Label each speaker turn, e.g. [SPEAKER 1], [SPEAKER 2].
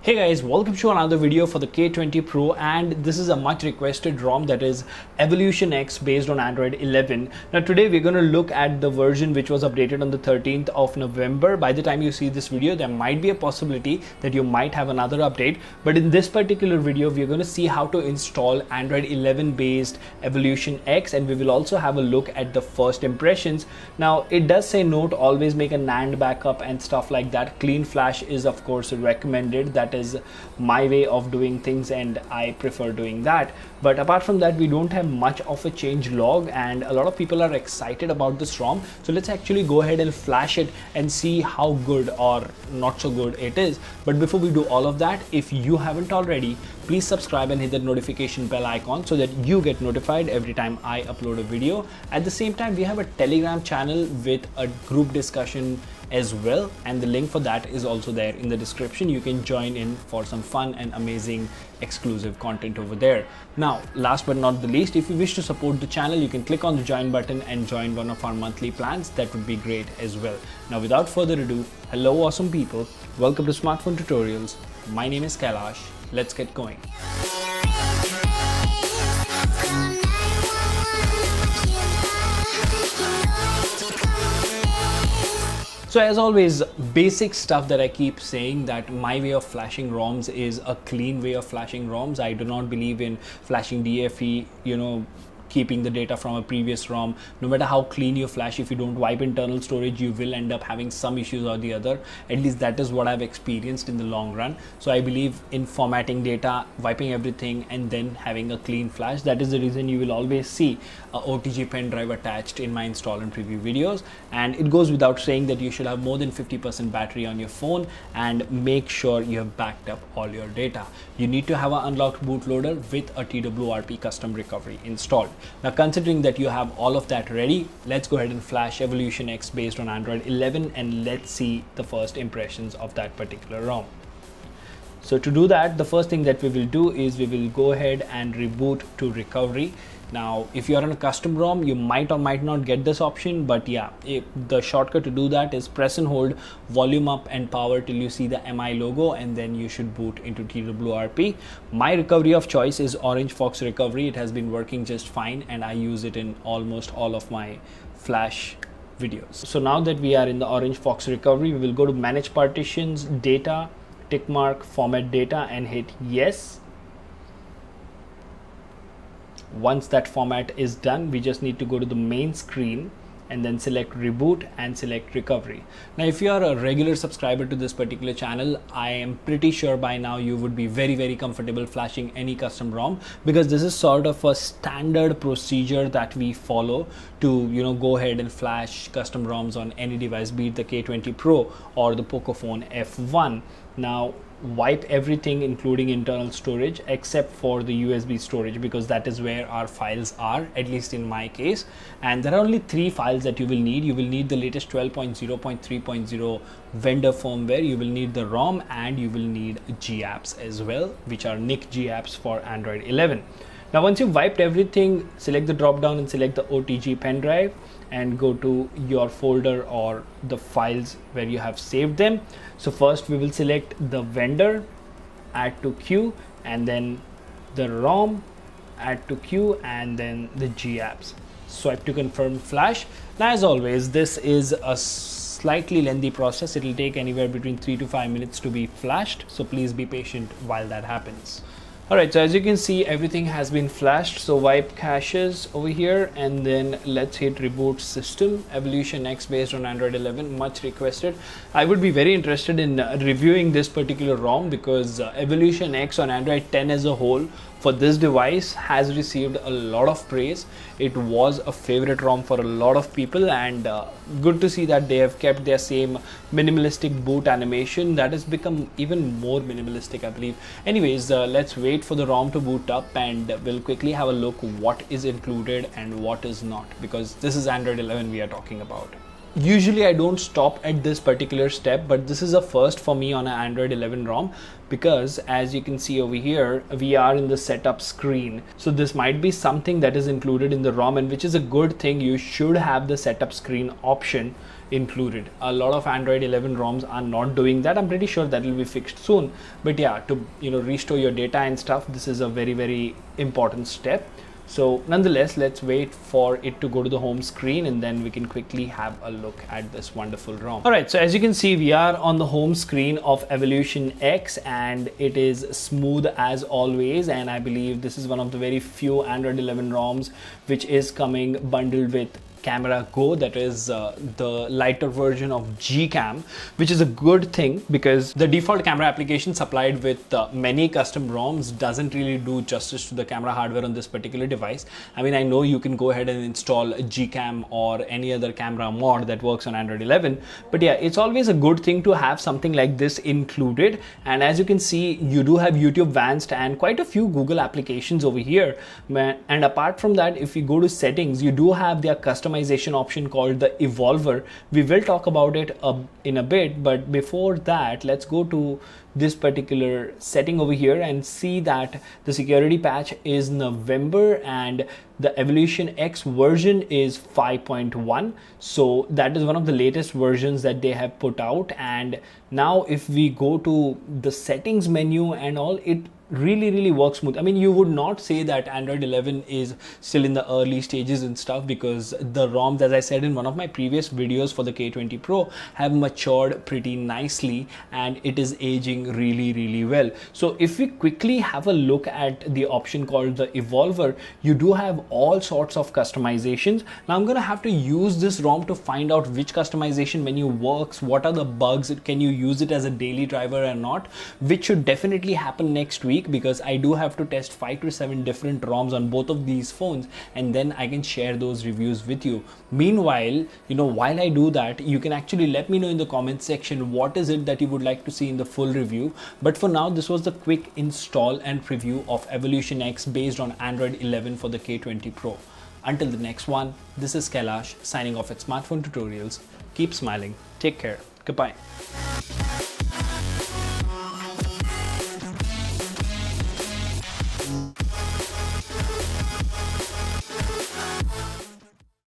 [SPEAKER 1] Hey guys, welcome to another video for the K20 Pro, and this is a much requested ROM, that is Evolution X based on Android 11. Now today we're going to look at the version which was updated on the 13th of November. By the time you see this video, there might be a possibility that you might have another update, but in this particular video we're going to see how to install Android 11 based Evolution X, and we will also have a look at the first impressions. Now it does say note always make a NAND backup and stuff like that. Clean flash is of course recommended. That is my way of doing things and I prefer doing that. But apart from that, we don't have much of a change log, and a lot of people are excited about this ROM. So let's actually go ahead and flash it and see how good or not so good it is. But before we do all of that, if you haven't already, please subscribe and hit that notification bell icon so that you get notified every time I upload a video. At the same time, we have a Telegram channel with a group discussion as well, and the link for that is also there in the description. You can join in for some fun and amazing exclusive content over there. Now, last but not the least, if you wish to support the channel, you can click on the join button and join one of our monthly plans. That would be great as well. Now, without further ado, hello awesome people, welcome to Smartphone Tutorials. My name is Kailash. Let's get going. So as always, basic stuff that I keep saying, that my way of flashing ROMs is a clean way of flashing ROMs. I do not believe in flashing DFE, keeping the data from a previous ROM. No matter how clean you flash, if you don't wipe internal storage, you will end up having some issues or the other. At least that is what I've experienced in the long run. So I believe in formatting data, wiping everything, and then having a clean flash. That is the reason you will always see a OTG pen drive attached in my install and preview videos. And it goes without saying that you should have more than 50% battery on your phone, and make sure you have backed up all your data. You need to have an unlocked bootloader with a TWRP custom recovery installed. Now, considering that you have all of that ready, let's go ahead and flash Evolution X based on Android 11, and let's see the first impressions of that particular ROM. So to do that, the first thing that we will do is we will go ahead and reboot to recovery. Now, if you are on a custom ROM, you might or might not get this option, but yeah, the shortcut to do that is press and hold volume up and power till you see the MI logo, and then you should boot into TWRP. My recovery of choice is Orange Fox Recovery. It has been working just fine, and I use it in almost all of my flash videos. So now that we are in the Orange Fox Recovery, we will go to Manage Partitions, Data, tick mark, Format Data, and hit Yes. Once that format is done, we just need to go to the main screen and then select Reboot and select Recovery. Now, if you are a regular subscriber to this particular channel, I am pretty sure by now you would be very comfortable flashing any custom ROM, because this is sort of a standard procedure that we follow to go ahead and flash custom ROMs on any device, be it the K20 Pro or the Pocophone F1. Now, wipe everything including internal storage except for the USB storage, because that is where our files are, at least in my case. And there are only 3 files that you will need. You will need the latest 12.0.3.0 vendor firmware, you will need the ROM, and you will need GApps as well, which are NIC GApps for Android 11. Now, once you've wiped everything, select the drop down and select the OTG pen drive and go to your folder or the files where you have saved them. So first we will select the vendor, add to queue, and then the ROM, add to queue, and then the GApps. Swipe to confirm flash. Now, as always, this is a slightly lengthy process. It will take anywhere between 3 to 5 minutes to be flashed, so please be patient while that happens. Alright, so as you can see, everything has been flashed. So wipe caches over here, and then let's hit reboot system. Evolution X based on Android 11, much requested. I would be very interested in reviewing this particular ROM, because Evolution X on Android 10 as a whole for this device has received a lot of praise. It was a favorite ROM for a lot of people, and good to see that they have kept their same minimalistic boot animation that has become even more minimalistic, I believe. Anyways, let's wait for the ROM to boot up, and we'll quickly have a look what is included and what is not, because this is Android 11 we are talking about. Usually I don't stop at this particular step, but this is a first for me on an Android 11 ROM, because as you can see over here, we are in the setup screen. So this might be something that is included in the ROM, and which is a good thing. You should have the setup screen option included. A lot of Android 11 ROMs are not doing that. I'm pretty sure that will be fixed soon, but yeah, to restore your data and stuff, this is a very, very important step. So nonetheless, let's wait for it to go to the home screen, and then we can quickly have a look at this wonderful ROM. All right, so as you can see, we are on the home screen of Evolution X, and it is smooth as always. And I believe this is one of the very few Android 11 ROMs which is coming bundled with Camera Go, that is the lighter version of Gcam, which is a good thing, because the default camera application supplied with many custom ROMs doesn't really do justice to the camera hardware on this particular device. I mean, I know you can go ahead and install Gcam or any other camera mod that works on Android 11, but yeah, it's always a good thing to have something like this included. And as you can see, you do have YouTube Advanced and quite a few Google applications over here. And apart from that, if you go to settings, you do have their customization option called the Evolver. We will talk about it in a bit, but before that, let's go to this particular setting over here and see that the security patch is November and the Evolution X version is 5.1. So that is one of the latest versions that they have put out. And now if we go to the settings menu and all, it really works smooth. I mean, you would not say that Android 11 is still in the early stages and stuff, because the ROMs, as I said in one of my previous videos for the K20 Pro, have matured pretty nicely and it is aging really well. So if we quickly have a look at the option called the Evolver, you do have all sorts of customizations. Now I'm gonna have to use this ROM to find out which customization menu works, what are the bugs, can you use it as a daily driver or not, which should definitely happen next week, because I do have to test 5 to 7 different ROMs on both of these phones, and then I can share those reviews with you. Meanwhile, while I do that, you can actually let me know in the comment section what is it that you would like to see in the full review. But for now, this was the quick install and preview of Evolution X based on Android 11 for the K20 Pro. Until the next one, this is Kailash signing off at Smartphone Tutorials. Keep smiling. Take care. Goodbye.